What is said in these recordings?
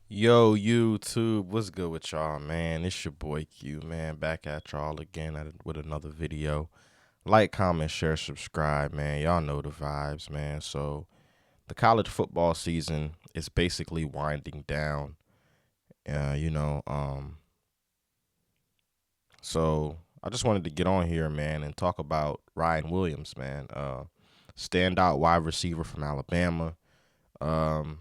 Yo, YouTube, what's good with y'all, man? It's your boy Q, man, back at y'all again with another video. Like, comment, share, subscribe, man. Y'all know the vibes, man. So, the college football season is basically winding down. Uh, you know, um, so I just wanted to get on here, man, and talk about Ryan Williams, man. Standout wide receiver from Alabama. Um,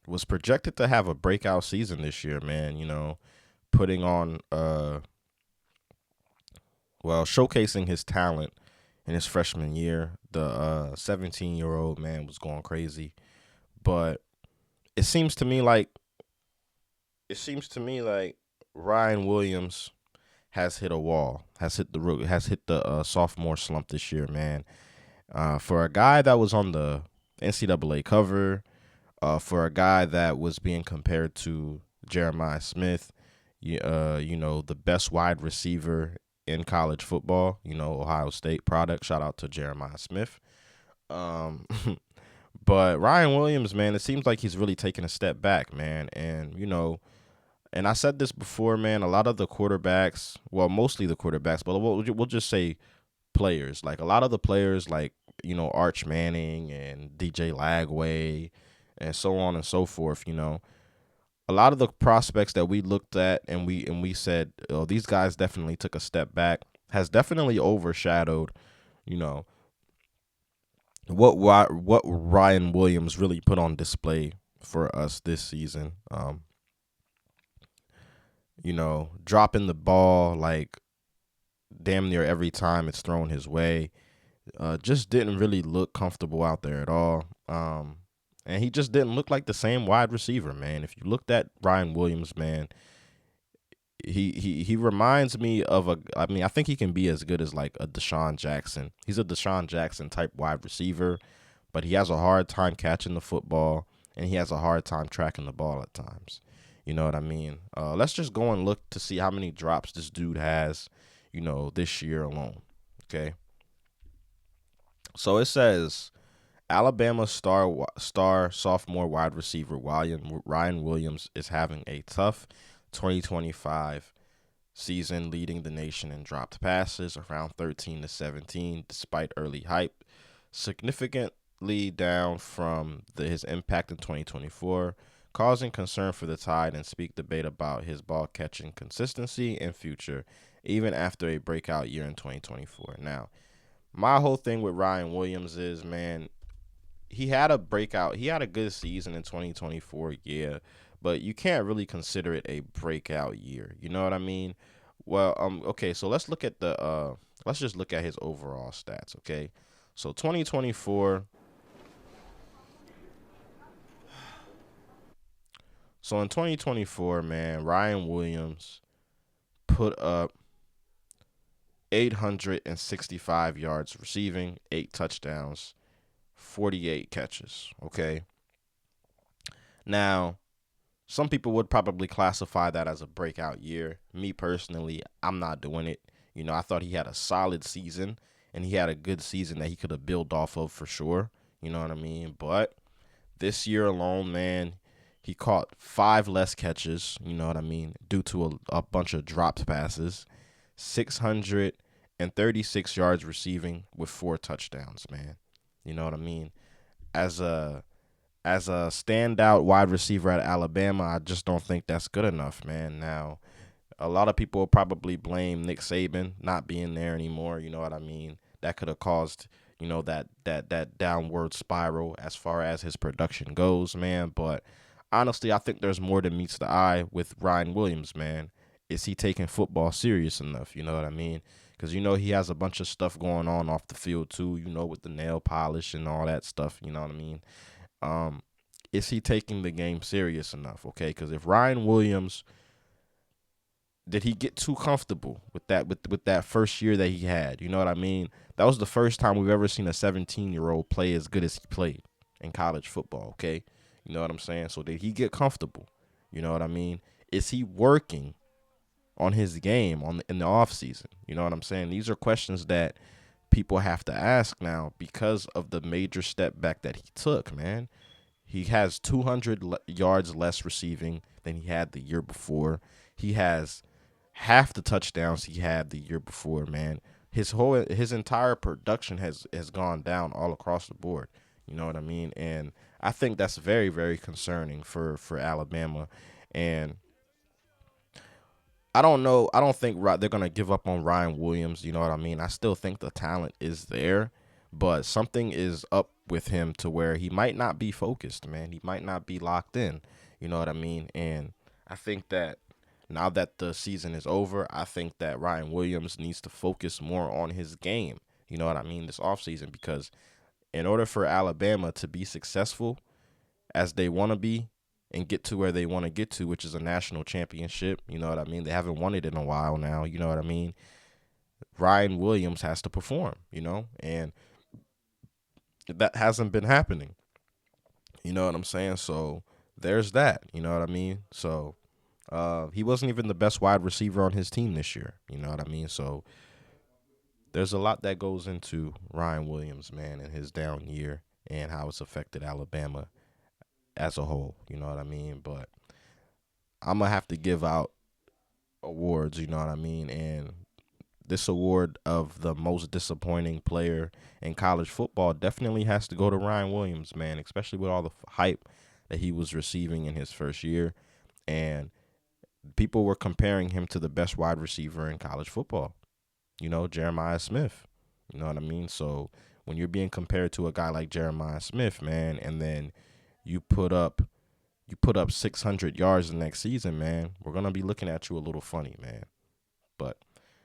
was projected to have a breakout season this year, man. Putting on showcasing his talent in his freshman year. The 17-year-old man was going crazy, but it seems to me like it seems to me like Ryan Williams has hit a wall, has hit the sophomore slump this year, man. For a guy that was on the NCAA cover, for a guy that was being compared to Jeremiah Smith, the best wide receiver in college football, Ohio State product. Shout out to Jeremiah Smith. Um, but Ryan Williams, man, it seems like he's really taking a step back, man. And I said this before, man, a lot of the quarterbacks, well, mostly the quarterbacks, but we'll just say players. Like a lot of the players, like, Arch Manning and DJ Lagway and so on and so forth, a lot of the prospects that we looked at and we said, oh, these guys definitely took a step back, has definitely overshadowed, you know, what Ryan Williams really put on display for us this season. Dropping the ball like damn near every time it's thrown his way. Just didn't really look comfortable out there at all. And he just didn't look like the same wide receiver, man. If you looked at Ryan Williams, man, he reminds me of I think he can be as good as like a Deshaun Jackson. He's a Deshaun Jackson type wide receiver, but he has a hard time catching the football and he has a hard time tracking the ball at times. You know what I mean? Let's just go and look to see how many drops this dude has, this year alone. Okay. So it says Alabama star sophomore wide receiver Ryan Williams is having a tough 2025 season, leading the nation in dropped passes around 13 to 17 despite early hype, significantly down from his impact in 2024, causing concern for the Tide and speak debate about his ball catching consistency and future even after a breakout year in 2024. Now, my whole thing with Ryan Williams is, man, he had a good season in 2024, yeah, but you can't really consider it a breakout year. You know what I mean? Well, okay, so let's just look at his overall stats, okay? So 2024, so in 2024, man, Ryan Williams put up 865 yards receiving, 8 touchdowns, 48 catches, okay? Now, some people would probably classify that as a breakout year. Me personally, I'm not doing it. I thought he had a solid season and he had a good season that he could have built off of for sure. You know what I mean? But this year alone, man, he caught 5 less catches, you know what I mean, due to a bunch of dropped passes, 636 yards receiving with 4 touchdowns, man. You know what I mean? As a as a standout wide receiver at Alabama, I just don't think that's good enough, man. Now, a lot of people will probably blame Nick Saban not being there anymore. You know what I mean? That could have caused, that downward spiral as far as his production goes, man. But honestly, I think there's more than meets the eye with Ryan Williams, man. Is he taking football serious enough? You know what I mean? Because he has a bunch of stuff going on off the field too. With the nail polish and all that stuff. You know what I mean? Um, is he taking the game serious enough? Okay, because if Ryan Williams, did he get too comfortable with that first year that he had? You know what I mean? That was the first time we've ever seen a 17-year-old play as good as he played in college football. Okay, you know what I'm saying? So did he get comfortable? You know what I mean? Is he working on his game in the off season? You know what I'm saying? These are questions that people have to ask now because of the major step back that he took, man. He has 200 yards less receiving than he had the year before. He has half the touchdowns he had the year before, man. His entire production has gone down all across the board. You know what I mean? And I think that's very, very concerning for Alabama. And I don't know. I don't think they're gonna give up on Ryan Williams. You know what I mean? I still think the talent is there, but something is up with him to where he might not be focused, man. He might not be locked in. You know what I mean? And I think that now that the season is over, I think that Ryan Williams needs to focus more on his game. You know what I mean? This offseason, because in order for Alabama to be successful as they want to be and get to where they want to get to, which is a national championship. You know what I mean? They haven't won it in a while now. You know what I mean? Ryan Williams has to perform, and that hasn't been happening. You know what I'm saying? So there's that. You know what I mean? So he wasn't even the best wide receiver on his team this year. You know what I mean? So there's a lot that goes into Ryan Williams, man, and his down year and how it's affected Alabama as a whole. You know what I mean? But I'm gonna have to give out awards. You know what I mean? And this award of the most disappointing player in college football definitely has to go to Ryan Williams, man. Especially with all the hype that he was receiving in his first year, and people were comparing him to the best wide receiver in college football. Jeremiah Smith. You know what I mean? So when you're being compared to a guy like Jeremiah Smith, man, and then you put up 600 yards the next season, man, we're gonna be looking at you a little funny, man. But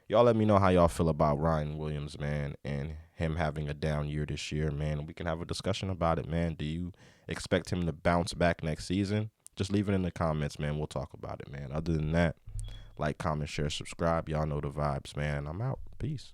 y'all let me know how y'all feel about Ryan Williams, man, and him having a down year this year, man. We can have a discussion about it, man. Do you expect him to bounce back next season? Just leave it in the comments, man. We'll talk about it, man. Other than that, like, comment, share, subscribe. Y'all know the vibes, man. I'm out. Peace.